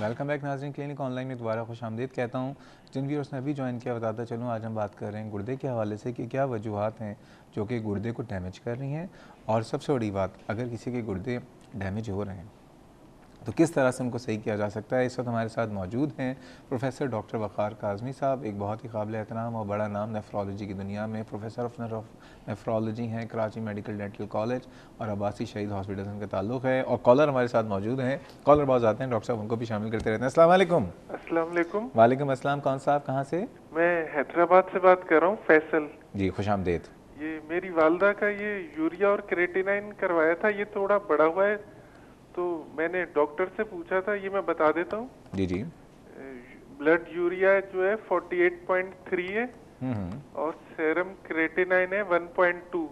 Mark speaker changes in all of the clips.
Speaker 1: Welcome back नाज़रीन, clinic online में दोबारा खुश आमदीद कहता हूँ। जिन व्यूअर्स ने अभी ज्वाइन किया बताता चलूँ, आज हम बात कर रहे हैं गुर्दे के हवाले से कि क्या वजूहात हैं जो कि गुर्दे को डैमेज कर रही हैं, और सबसे बड़ी बात, अगर किसी के गुर्दे डैमेज हो रहे हैं तो किस तरह से उनको सही किया जा सकता है। इस वक्त हमारे साथ मौजूद हैं प्रोफेसर डॉक्टर वक़ार काज़मी साहब, एक बहुत ही काबिल एहतराम और बड़ा नाम नेफ्रोलॉजी की दुनिया में, प्रोफेसर ऑफ नेफ्रोलॉजी हैं कराची मेडिकल डेंटल कॉलेज और अब्बासी शहीद हॉस्पिटल से उनका ताल्लुक़ है। और कॉलर हमारे साथ मौजूद हैं, कॉलर बहुत आते हैं, डॉक्टर साहब उनको भी शामिल करते रहते हैं। अस्सलाम वालेकुम।
Speaker 2: अस्सलाम वालेकुम।
Speaker 1: वालेकुम अस्सलाम। कौन साहब, कहाँ से?
Speaker 2: मैं हैदराबाद से बात कर रहा हूँ, फैसल
Speaker 1: जी, खुश आमदीद।
Speaker 2: ये मेरी वालदा का ये यूरिया और क्रेटिनाइन करवाया था, ये थोड़ा बड़ा हुआ है, तो मैंने डॉक्टर से पूछा था, ये मैं बता देता हूँ।
Speaker 1: जी जी।
Speaker 2: ब्लड यूरिया जो है 48.3 है और सेरम क्रेटिनाइन है 1.2।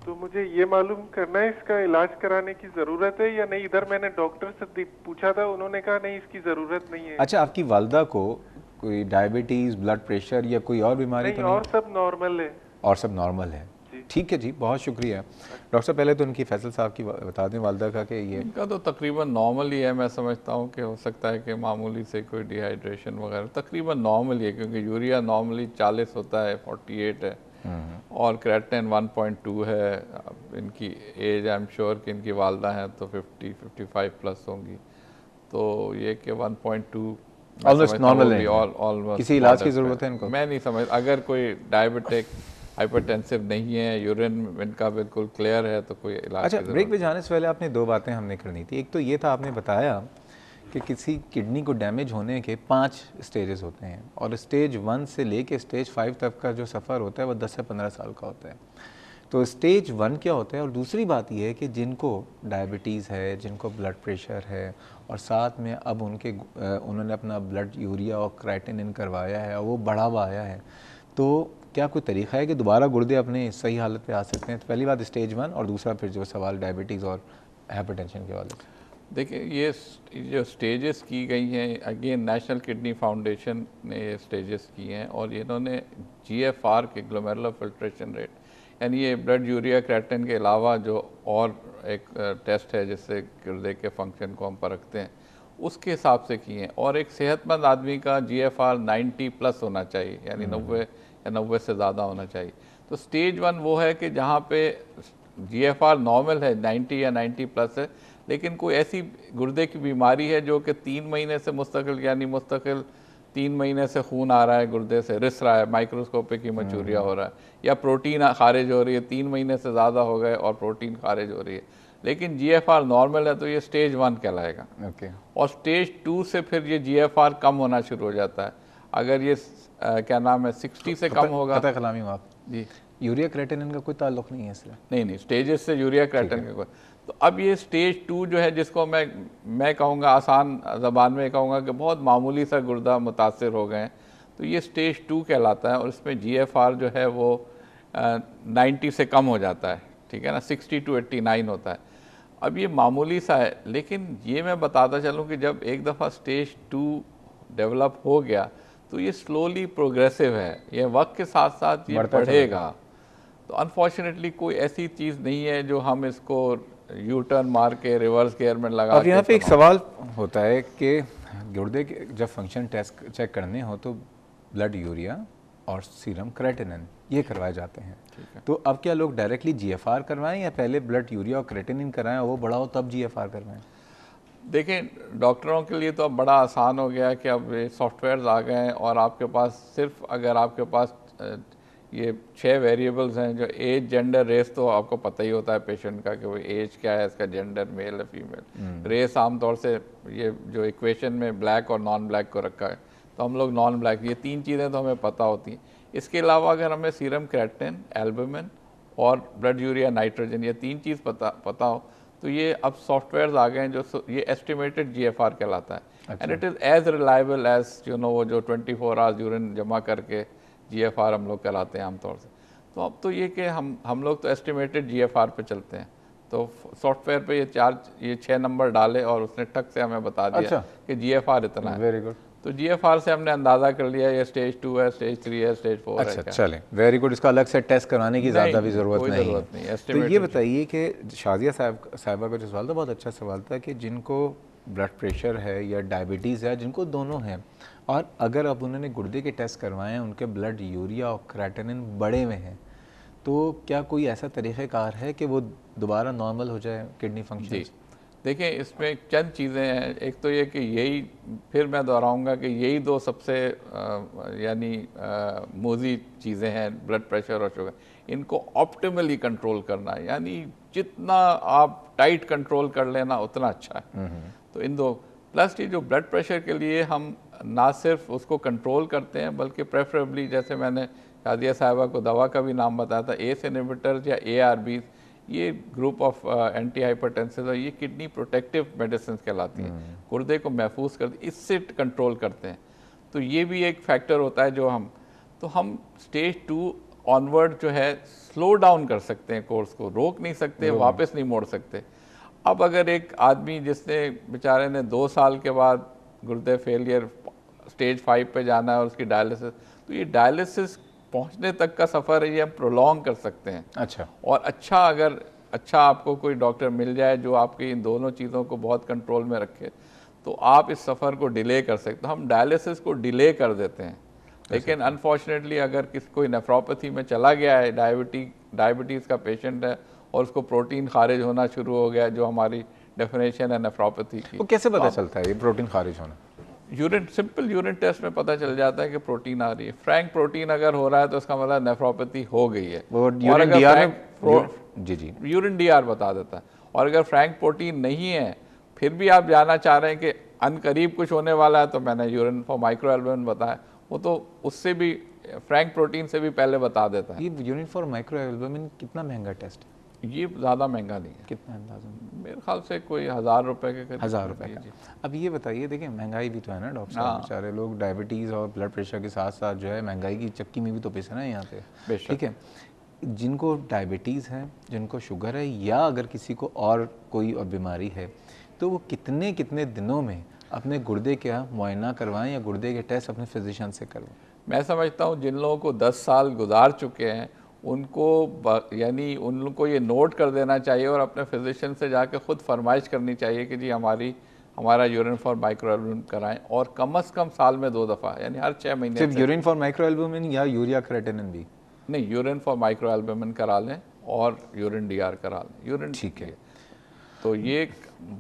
Speaker 2: तो मुझे ये मालूम करना है इसका इलाज कराने की जरूरत है या नहीं। इधर मैंने डॉक्टर से पूछा था, उन्होंने कहा नहीं इसकी जरूरत नहीं है।
Speaker 1: अच्छा, आपकी वालदा को कोई डायबिटीज़, ब्लड प्रेशर या कोई और बीमारी
Speaker 2: नहीं,
Speaker 1: तो नहीं?
Speaker 2: और सब नॉर्मल है।
Speaker 1: और सब नॉर्मल है, ठीक है जी, बहुत शुक्रिया। डॉक्टर साहब पहले तो उनकी फैसल साहब की बता दें वालदा का कि ये
Speaker 3: इनका तो तकरीबन नॉर्मल ही है। मैं समझता हूँ कि हो सकता है कि मामूली से कोई डिहाइड्रेशन वगैरह, तकरीबन नॉर्मल ही है, क्योंकि यूरिया नॉर्मली 40 होता है, 48 है और क्रेटिनिन 1.2 है। अब इनकी एज आई एम श्योर कि इनकी वालदा हैं तो 50-55 प्लस होंगी, तो ये कि 1.2
Speaker 1: ऑलमोस्ट नॉर्मल है।
Speaker 3: ऑलमोस्ट
Speaker 1: किसी इलाज की ज़रूरत है इनको?
Speaker 3: मैं नहीं समझ, अगर कोई डायबिटिक हाइपरटेंसिव नहीं है, यूरिन इनका बिल्कुल क्लियर है, तो कोई इलाज।
Speaker 1: अच्छा, ब्रेक पे जाने से पहले आपने दो बातें हमने करनी थी। एक तो ये था, आपने बताया कि किसी किडनी को डैमेज होने के 5 स्टेजेस होते हैं और स्टेज 1 से लेके स्टेज 5 तक का जो सफ़र होता है वो 10 से 15 साल का होता है। तो स्टेज 1 क्या होता है? और दूसरी बात ये है कि जिनको डायबिटीज़ है, जिनको ब्लड प्रेशर है और साथ में अब उन्होंने अपना ब्लड यूरिया और क्रेटिनिन करवाया है और वो बढ़ा हुआ आया है, तो क्या कोई तरीक़ा है कि दोबारा गुर्दे अपने सही हालत पे आ सकते हैं? तो पहली बात स्टेज 1, और दूसरा फिर जो सवाल डायबिटीज़ और हाइपरटेंशन के वाले से।
Speaker 3: देखिए, ये जो स्टेजेस की गई हैं, अगेन नेशनल किडनी फाउंडेशन ने ये स्टेजेस की हैं और इन्होंने GFR के ग्लोमेरुलर फिल्ट्रेशन रेट, यानी ये ब्लड यूरिया क्रेटिनिन के अलावा जो और एक टेस्ट है जिससे गुर्दे के फंक्शन को हम परखते हैं, उसके हिसाब से किए हैं। और एक सेहतमंद आदमी का GFR 90 प्लस होना चाहिए, यानी 90 या 90 से ज़्यादा होना चाहिए। तो स्टेज 1 वो है कि जहाँ पे GFR नॉर्मल है, 90 या 90 प्लस है, लेकिन कोई ऐसी गुर्दे की बीमारी है जो कि 3 महीने से मुस्तकिल, यानी मुस्तकिल 3 महीने से खून आ रहा है गुर्दे से, रिस रहा है, माइक्रोस्कोपिक हीमोचूरिया हो रहा है, या प्रोटीन खारिज हो रही है, 3 महीने से ज़्यादा हो गए और प्रोटीन खारिज हो रही है, लेकिन GFR नॉर्मल है, तो ये स्टेज 1 कहलाएगा। और स्टेज 2 से फिर ये GFR कम होना शुरू हो जाता है। अगर ये क्या नाम है 60 से कम होगा।
Speaker 1: पता कलामी हूँ आप
Speaker 3: जी,
Speaker 1: यूरिया क्रेटिनिन का कोई ताल्लुक नहीं है इसलिए?
Speaker 3: नहीं, स्टेजेस से यूरिया क्रेटिनिन का कोई। तो अब ये स्टेज 2 जो है, जिसको मैं कहूँगा, आसान ज़बान में कहूँगा कि बहुत मामूली सा गुर्दा मुतासिर हो गए हैं, तो ये स्टेज 2 कहलाता है और इसमें GFR जो है वो 90 से कम हो जाता है, ठीक है ना, 60 to 89 होता है। अब ये मामूली सा है, लेकिन ये मैं बताता चलूँ कि जब एक दफ़ा स्टेज 2 डेवलप हो गया तो ये स्लोली प्रोग्रेसिव है, ये वक्त के साथ साथ ये बढ़ेगा। तो अनफॉर्चुनेटली कोई ऐसी चीज़ नहीं है जो हम इसको यू टर्न मार के रिवर्स गियर में लगा।
Speaker 1: अब यहाँ पे एक सवाल होता है कि गुर्दे के जब फंक्शन टेस्ट चेक करने हो तो ब्लड यूरिया और सीरम क्रेटिनिन ये करवाए जाते हैं, तो अब क्या लोग डायरेक्टली GFR करवाएं या पहले ब्लड यूरिया और क्रेटिनिन कराएं और वो बढ़ाओ तब GFR करवाएं?
Speaker 3: देखें, डॉक्टरों के लिए तो अब बड़ा आसान हो गया कि अब ये सॉफ्टवेयर्स आ गए हैं और आपके पास सिर्फ, अगर आपके पास ये 6 वेरिएबल्स हैं, जो एज, जेंडर, रेस, तो आपको पता ही होता है पेशेंट का कि वो एज क्या है, इसका जेंडर मेल है फीमेल, रेस आमतौर से ये जो इक्वेशन में ब्लैक और नॉन ब्लैक को रखा है, तो हम लोग नॉन ब्लैक, ये 3 चीज़ें तो हमें पता होती हैं। इसके अलावा अगर हमें सीरम क्रेटिनिन, एल्बुमिन और ब्लड यूरिया नाइट्रोजन, ये 3 चीज़ पता हो, तो ये अब सॉफ्टवेयर्स आ गए हैं जो ये एस्टिमेटेड GFR कहलाता है, and it is as reliable as वो जो 24 आवर्स यूरिन जमा करके GFR हम लोग कराते हैं आमतौर से। तो अब तो ये कि हम लोग तो एस्टिमेटेड GFR पे चलते हैं, तो सॉफ्टवेयर पे ये 6 नंबर डाले और उसने टक से हमें बता दिया कि GFR इतना है।
Speaker 1: Very good.
Speaker 3: तो GFR से हमने अंदाज़ा कर लिया ये स्टेज 2 है, स्टेज 3 है, स्टेज 4 है।
Speaker 1: अच्छा, चलें, वेरी गुड। इसका अलग से टेस्ट कराने की ज़्यादा भी ज़रूरत नहीं है। तो ये बताइए कि शाजिया साहिबा का जो सवाल था बहुत अच्छा सवाल था कि जिनको ब्लड प्रेशर है या डायबिटीज़ है, जिनको दोनों हैं, और अगर अब उन्होंने गुर्दे के टेस्ट करवाए हैं, उनके ब्लड यूरिया और क्रेटिनिन बढ़े हुए हैं, तो क्या कोई ऐसा तरीक़ेकार है कि वो दोबारा नॉर्मल हो जाए किडनी फंक्शन?
Speaker 3: देखिए, इसमें चंद चीज़ें हैं। एक तो ये कि यही, फिर मैं दोहराऊंगा कि यही दो सबसे यानी मोजी चीज़ें हैं, ब्लड प्रेशर और शुगर। इनको ऑप्टिमली कंट्रोल करना, यानी जितना आप टाइट कंट्रोल कर लेना उतना अच्छा है। तो इन दो, प्लस ये जो ब्लड प्रेशर के लिए हम ना सिर्फ उसको कंट्रोल करते हैं, बल्कि प्रेफरेबली, जैसे मैंने शादिया साहिबा को दवा का भी नाम बताया था, एस इनहिबिटर्स या ARBs, ये ग्रुप ऑफ एंटी हाइपरटेंसिव है, ये किडनी प्रोटेक्टिव मेडिसिन कहलाती हैं, गुर्दे को महफूज करती, इससे कंट्रोल करते हैं। तो ये भी एक फैक्टर होता है जो हम स्टेज 2 ऑनवर्ड जो है स्लो डाउन कर सकते हैं, कोर्स को रोक नहीं सकते, वापस नहीं मोड़ सकते। अब अगर एक आदमी जिसने बेचारे ने 2 साल के बाद गुर्दे फेलियर स्टेज 5 पे जाना है और उसकी डायलिसिस, तो ये डायलिसिस पहुंचने तक का सफ़र है, ये हम प्रोलॉन्ग कर सकते हैं।
Speaker 1: अच्छा,
Speaker 3: और अगर आपको कोई डॉक्टर मिल जाए जो आपकी इन दोनों चीज़ों को बहुत कंट्रोल में रखे, तो आप इस सफ़र को डिले कर सकते हैं। हम डायलिसिस को डिले कर देते हैं, लेकिन अनफॉर्चुनेटली अगर कोई नेफ्रोपैथी में चला गया है, डायबिटीज़ का पेशेंट है और उसको प्रोटीन खारिज होना शुरू हो गया, जो हमारी डेफिनेशन है नेफ्रोपैथी की,
Speaker 1: वो कैसे पता चलता है ये प्रोटीन खारिज होना?
Speaker 3: सिंपल यूरिन टेस्ट में पता चल जाता है कि प्रोटीन आ रही है। फ्रैंक प्रोटीन अगर हो रहा है तो उसका मतलब नेफ्रोपैथी हो गई है।
Speaker 1: वो
Speaker 3: यूरिन DR बता देता है। और अगर फ्रैंक प्रोटीन नहीं है, फिर भी आप जानना चाह रहे हैं कि अनकरीब कुछ होने वाला है, तो मैंने यूरिन फॉर माइक्रोएल्बुमिन बताया, वो तो उससे भी, फ्रैंक प्रोटीन से भी पहले बता देता है।
Speaker 1: ये यूरिन फॉर माइक्रोएल्बुमिन कितना महंगा टेस्ट है?
Speaker 3: ये ज़्यादा महंगा नहीं है।
Speaker 1: कितना अंदाज़ा?
Speaker 3: मेरे ख्याल से कोई 1000 रुपये के करीब।
Speaker 1: 1000 रुपये का। अब ये बताइए, देखिए महंगाई भी तो है ना डॉक्टर साहब, बेचारे लोग डायबिटीज़ और ब्लड प्रेशर के साथ साथ जो है महंगाई की चक्की में भी तो पिसे ना यहाँ पे, ठीक है। जिनको डायबिटीज़ है, जिनको शुगर है, या अगर किसी को और कोई और बीमारी है, तो वो कितने कितने दिनों में अपने गुर्दे का मुआयना करवाएं या गुर्दे के टेस्ट अपने फिजिशियन से करवाएं?
Speaker 3: मैं समझता हूँ जिन लोगों को 10 साल गुजार चुके हैं, उनको यानी उन लोगों को ये नोट कर देना चाहिए और अपने फिजिशियन से जाके खुद फरमाइश करनी चाहिए कि जी हमारा यूरिन फॉर माइक्रोएल्बुमिन कराएं, और कम से कम साल में 2 दफ़ा, यानी हर 6 महीने।
Speaker 1: सिर्फ यूरिन फॉर माइक्रोएल्बुमिन या यूरिया क्रेटिनिन भी?
Speaker 3: नहीं, यूरिन फॉर माइक्रोएल्बुमिन करा लें और यूरिन DR करा लें। यूरिन
Speaker 1: ठीक है,
Speaker 3: तो ये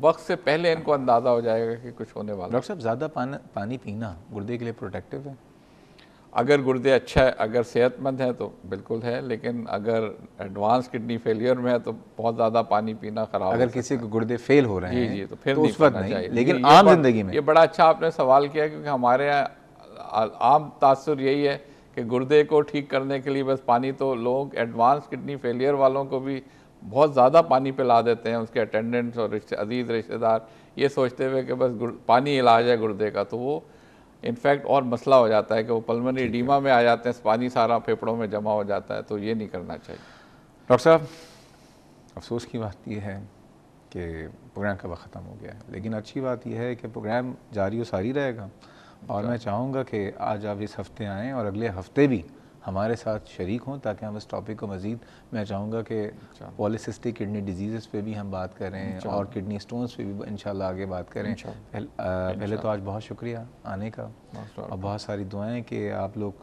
Speaker 3: वक्त से पहले इनको अंदाज़ा हो जाएगा कि कुछ होने वाला।
Speaker 1: डॉक्टर साहब, ज़्यादा पानी पीना गुर्दे के लिए प्रोटेक्टिव है?
Speaker 3: अगर गुर्दे अच्छा है, अगर सेहतमंद है तो बिल्कुल है, लेकिन अगर एडवांस किडनी फेलियर में है तो बहुत ज़्यादा पानी पीना खराब।
Speaker 1: अगर किसी को गुर्दे फेल हो रहे हैं
Speaker 3: जी तो फिर
Speaker 1: तो
Speaker 3: नहीं
Speaker 1: उस वक्त नहीं, लेकिन आम जिंदगी में।
Speaker 3: ये बड़ा अच्छा आपने सवाल किया, क्योंकि हमारे यहाँ आम तासुर यही है कि गुर्दे को ठीक करने के लिए बस पानी, तो लोग एडवांस किडनी फेलियर वालों को भी बहुत ज़्यादा पानी पिला देते हैं, उसके अटेंडेंट्स और अजीज़ रिश्तेदार, ये सोचते हुए कि बस पानी इलाज है गुर्दे का, तो वो इनफैक्ट और मसला हो जाता है कि वो पल्मोनरी एडीमा में आ जाते हैं, पानी सारा फेफड़ों में जमा हो जाता है, तो ये नहीं करना चाहिए।
Speaker 1: डॉक्टर साहब, अफसोस की बात यह है कि प्रोग्राम का वक्त ख़त्म हो गया है, लेकिन अच्छी बात यह है कि प्रोग्राम जारी और सारी रहेगा, और मैं चाहूँगा कि आज आप इस हफ़्ते आएँ और अगले हफ़्ते भी हमारे साथ शरीक हों, ताकि हम इस टॉपिक को मज़ीद, मैं चाहूँगा कि पॉलीसिस्टिक किडनी डिजीज़ पे भी हम बात करें और किडनी स्टोन्स पे भी इंशाल्लाह आगे बात करें। पहले तो आज बहुत शुक्रिया आने का, और बहुत सारी दुआएं कि आप लोग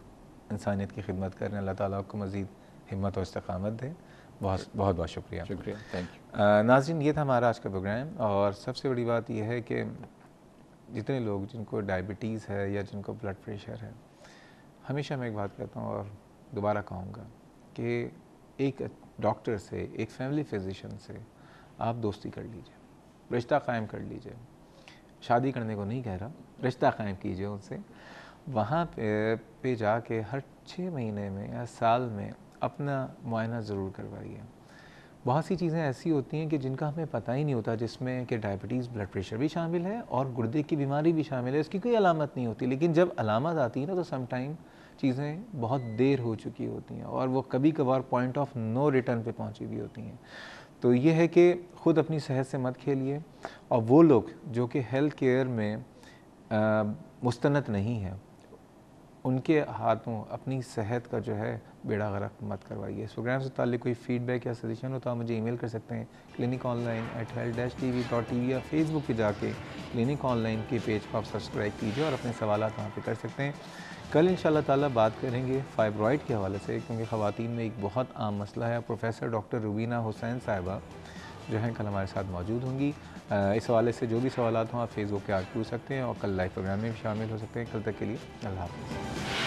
Speaker 1: इंसानियत की खिदमत करें, अल्लाह ताला आपको मज़ीद हिम्मत और इस्तक़ामत दे। बहुत बहुत शुक्रिया।
Speaker 3: Thank you.
Speaker 1: नाज़रीन, ये था हमारा आज का प्रोग्राम, और सबसे बड़ी बात यह है कि जितने लोग जिनको डायबिटीज़ है या जिनको ब्लड प्रेशर है, हमेशा मैं एक बात कहता हूँ और दोबारा कहूँगा कि एक डॉक्टर से, एक फैमिली फिजिशियन से आप दोस्ती कर लीजिए, रिश्ता कायम कर लीजिए। शादी करने को नहीं कह रहा, रिश्ता कायम कीजिए उनसे। वहाँ पे जाके हर 6 महीने में या साल में अपना मुआयना ज़रूर करवाइए। बहुत सी चीज़ें ऐसी होती हैं कि जिनका हमें पता ही नहीं होता, जिसमें कि डायबिटीज़, ब्लड प्रेशर भी शामिल है और गुर्दे की बीमारी भी शामिल है। इसकी कोई अलामत नहीं होती, लेकिन जब अलामत आती है ना, तो समटाइम चीज़ें बहुत देर हो चुकी होती हैं और वो कभी कभार पॉइंट ऑफ नो रिटर्न पे पहुंची भी होती हैं। तो ये है कि ख़ुद अपनी सेहत से मत खेलिए, और वो लोग जो कि हेल्थ केयर में मुस्तनद नहीं है, उनके हाथों अपनी सेहत का जो है बेड़ा गर्क मत करवाइए। इस प्रोग्राम से ताल्लुक़ कोई फीडबैक या सजेशन हो तो आप मुझे ईमेल कर सकते हैं cliniconline@health-tv.tv या फेसबुक पे जाके क्लिनिक ऑनलाइन के पेज को आप सब्सक्राइब कीजिए और अपने सवाल वहाँ पे कर सकते हैं। कल इंशाल्लाह ताला बात करेंगे फाइब्रॉइड के हवाले से, क्योंकि ख़वातीन में एक बहुत आम मसला है। प्रोफेसर डॉक्टर रुबीना हुसैन साहिबा जो हैं कल हमारे साथ मौजूद होंगी। इस हवाले से जो भी सवाल हों आप फेसबुक पे आके पूछ सकते हैं और कल लाइव प्रोग्राम में भी शामिल हो सकते हैं। कल तक के लिए अल्लाह हाफ़िज़।